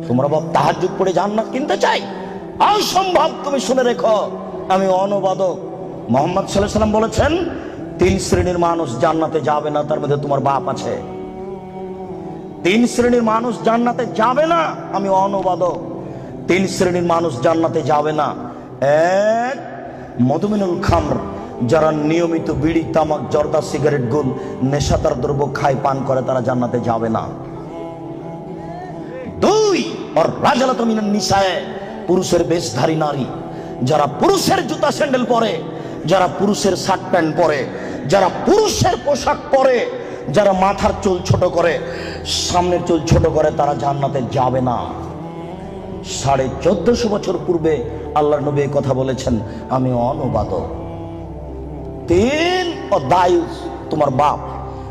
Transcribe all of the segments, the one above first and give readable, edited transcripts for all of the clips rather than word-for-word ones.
তোমরা বাপ তাহাজ্জুদ পড়ে জান্নাত কিনতে চাই? অসম্ভব। তুমি শুনে রেখো, আমি অনুবাদক। মুহাম্মদ সাল্লাল্লাহু আলাইহি ওয়াসাল্লাম বলেছেন 3 শ্রেণীর মানুষ জান্নাতে যাবে না, তার মধ্যে তোমার বাপ আছে। 3 শ্রেণীর মানুষ জান্নাতে যাবে না, আমি অনুবাদক। 3 শ্রেণীর মানুষ জান্নাতে যাবে না। এক, মদমিনুল খামর, যারা নিয়মিত বিড়ি, তামাক, জর্দা, সিগারেট, গুল, নেশাদার দ্রব্য খায়, পান করে, তারা জান্নাতে যাবে না। 2, আর রাজালাতু মিনান নিসায়ে, পুরুষের বেশধারী নারী, যারা পুরুষের জুতা স্যান্ডেল পরে, যারা পুরুষের শার্ট প্যান্ট পরে, যারা পুরুষের পোশাক পরে, যারা মাথার চুল ছোট করে, সামনের চুল ছোট করে, তারা জান্নাতে যাবে না। 1450 বছর পূর্বে আল্লাহর নবী এই কথা বলেছেন, আমি অনুবাদক। 3, ও দায়ুস, তোমার বাপ,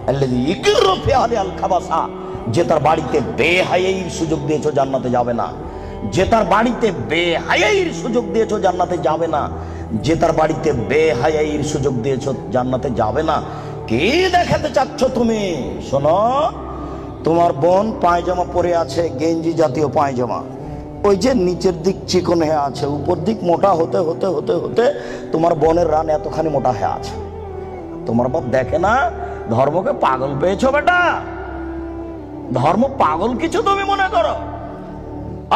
আল্লাযী ইকরু ফি আহলি আল খাবাসা, যে তার বাড়িতে বেহায়াইর সুযোগ দিয়েছো, জান্নাতে যাবে না। যে তার বাড়িতে বেহায়াইর সুযোগ দিয়েছো, জান্নাতে যাবে না। যে তার বাড়িতে বেহায়াইর সুযোগ দিয়েছো, জান্নাতে যাবে না। কি দেখাতে চাচ্ছ তুমি? শোনো, তোমার বোন পায়জামা পরে আছে, গেঞ্জি জাতীয় পায়জামা, ওই যে নিচের দিক চিকন হয়ে আছে, উপর দিক মোটা হতে হতে হতে হতে তোমার বোনের রান এতখানি মোটা হয়ে আছে। তোমার বাপ দেখে না? ধর্মকে পাগল পেয়েছো বেটা? ধর্ম পাগল কিছু তুমি মনে করো?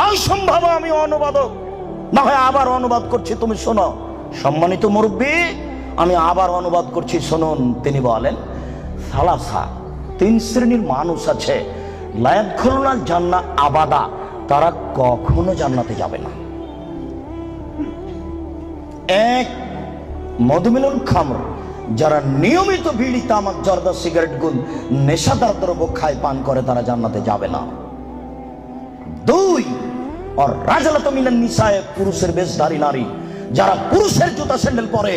অসম্ভব। আমি অনুবাদক, না হয় আবার অনুবাদ করছি, তুমি শোনো। সম্মানিত মুরব্বী, আমি আবার অনুবাদ করছি, শুনুন। তিনি বলেন, সালাসা, 3 শ্রেণীর মানুষ আছে, লা ইয়াদখুলুনাল জান্নাহ আবাদা, তারা কখনো জান্নাতে যাবে না। 1, মদমিনুল খামর, যারা নিয়মিত বিড়ি, তামাক, জর্দা, সিগারেট, গুল, নেশাদার দ্রব্য খায়, পান করে, তারা জান্নাতে যাবে না। 2, আর রাজালাতু মিনান নিসায়ে, পুরুষের বেশধারী নারী, যারা পুরুষের জুতা স্যান্ডেল পরে,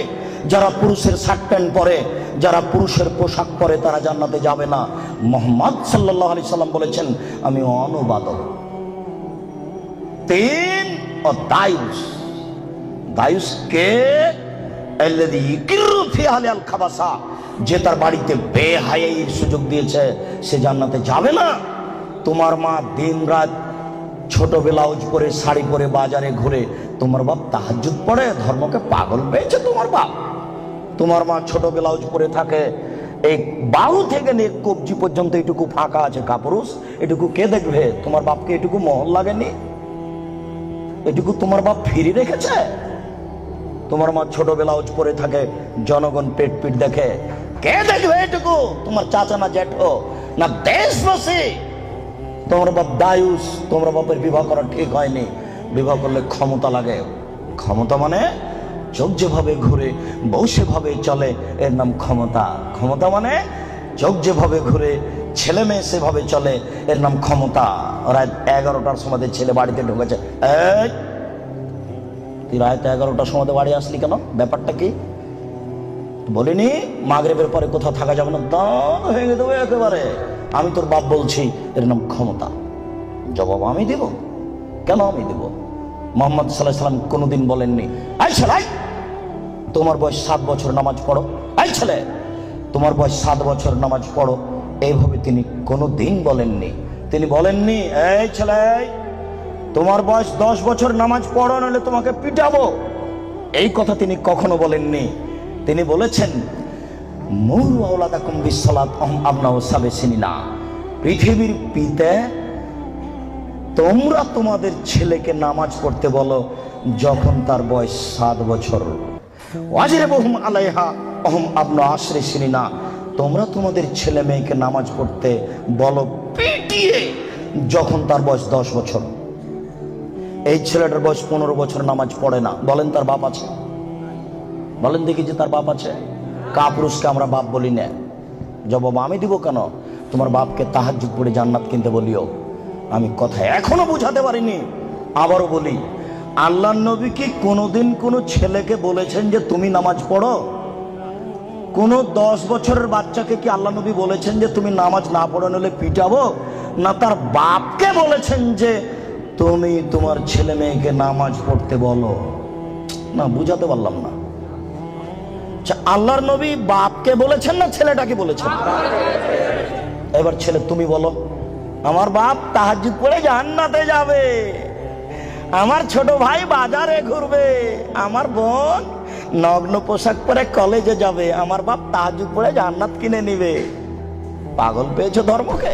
যারা পুরুষের শার্ট প্যান্ট পরে, যারা পুরুষের পোশাক পরে, তারা জান্নাতে যাবে না। মুহাম্মদ সাল্লাল্লাহু আলাইহি সাল্লাম বলেছেন, আমি অনুবাদক। 3, ও দায়ুস, দায়ুস কে? আল্লাযী ইকরু ফি আহলি আল খাবাসা, যে তার বাড়িতে বেহায়াইর সুযোগ দিয়েছে, সে জান্নাতে যাবে না। তোমার মা দিনরাত ছোট ব্লাউজ পরে, শাড়ি পরে বাজারে ঘুরে, তোমার বাপ তাহাজ্জুদ পড়ে, ধর্মকে পাগল পেয়েছে তোমার বাপ। তোমার মা ছোট ব্লাউজ পরে থাকে, এই বাহু থেকে নিয়ে কবজি পর্যন্ত এটুকু ফাঁকা আছে কাপুরুষ, এটুকু কে দেখবে? তোমার বাপকে এটুকু মহল লাগেনি? এটুকু তোমার বাপ ফিরে রেখেছে? তোমার মা ছোট ব্লাউজ পরে থাকে, জনগণ পেট পিট দেখে, কে দেখবে এটুকু? তোমার চাচা না জ্যাঠো না দেশবাসী? তোমার বাপ দায়ুস, তোমার বাপের বিবাহ করা ঠিক হয়নি। বিবাহ করলে ক্ষমতা লাগে। ক্ষমতা মানে চোখ যেভাবে ঘুরে, বউ সেভাবে চলে, এর নাম ক্ষমতা। ক্ষমতা মানে চোখ যেভাবে ঘুরে, ছেলে মেয়ে সেভাবে চলে, এর নাম ক্ষমতা। রাত 11টার সময় ছেলে বাড়িতে ঢুকেছে, এই তুই রাত 11টার সময় বাড়ি আসলি কেন? ব্যাপারটা কি? বলিনি মাগরিবের পরে কোথাও থাকা যাবে না, দান ভেঙে দেবো একেবারে। আমি তোর বাপ বলছি, এর নাম ক্ষমতা। জবাব আমি দেব? কেন আমি দেব? মুহাম্মদ সাল্লাল্লাহু আলাইহি সাল্লাম কোনোদিন বলেননি, এই ছেলে তোমার বয়স 7 বছর, নামাজ পড়ো। এই ছেলে তোমার বয়স 7 বছর, নামাজ পড়ো। এইভাবে তিনি কোনোদিন বলেননি। তিনি বলেননি, এই ছেলে তোমার বয়স 10 বছর, নামাজ পড়ো, নাহলে তোমাকে পিটাবো। এই কথা তিনি কখনো বলেননি। তিনি বলেছেন, মুরু আওলাদাকুম বিসসালাত ওয়াহুম আবনাউ সাব'i সিনিনা, পৃথিবীর পিতা তোমরা তোমাদের ছেলেকে নামাজ পড়তে বলো যখন তার বয়স 7 বছর। ওয়াজরিবুহুম আলাইহা ওয়াহুম আবনাউ 10 সিনিনা, তোমরা তোমাদের ছেলে মেয়েকে নামাজ পড়তে বলো পিটিয়ে যখন তার বয়স 10 বছর। এই ছেলেটার বয়স 15 বছর, নামাজ পড়ে না, বলেন তার বাপ আছে? বলেন দেখি যে তার বাপ আছে? কাপুরুষকে আমরা বাপ বলি না। জবাব আমি দিব কেন? তোমার বাপকে তাহাজ্জুদ পড়ে জান্নাত কিনতে বলিও। আমি কথা এখনো বুঝাতে পারিনি, আবারও বলি, আল্লাহর নবী কি কোনোদিন কোনো ছেলেকে বলেছেন যে তুমি নামাজ পড়ো? কোন 10 বছরের বাচ্চাকে কি আল্লাহ নবী বলেছেন যে তুমি নামাজ না পড়ো নাহলে পিটাবো? না তার বাপকে বলেছেন যে তুমি তোমার ছেলে মেয়েকে নামাজ পড়তে বলো? না, বুঝাতে পারলাম না। আল্লাহর নবী বাপকে বলেছেন না ছেলেটাকে বলেছেন? এবার ছেলে তুমি বলো, আমার বাপ তাহাজ্জুদ পড়ে জান্নাতে যাবে, আমার ছোট ভাই বাজারে ঘুরবে, আমার বোন নগ্ন পোশাক পরে কলেজে যাবে, আমার বাপ তাহাজ্জুদ পড়ে জান্নাত কিনে নিবে। পাগল পেয়েছো ধর্মকে?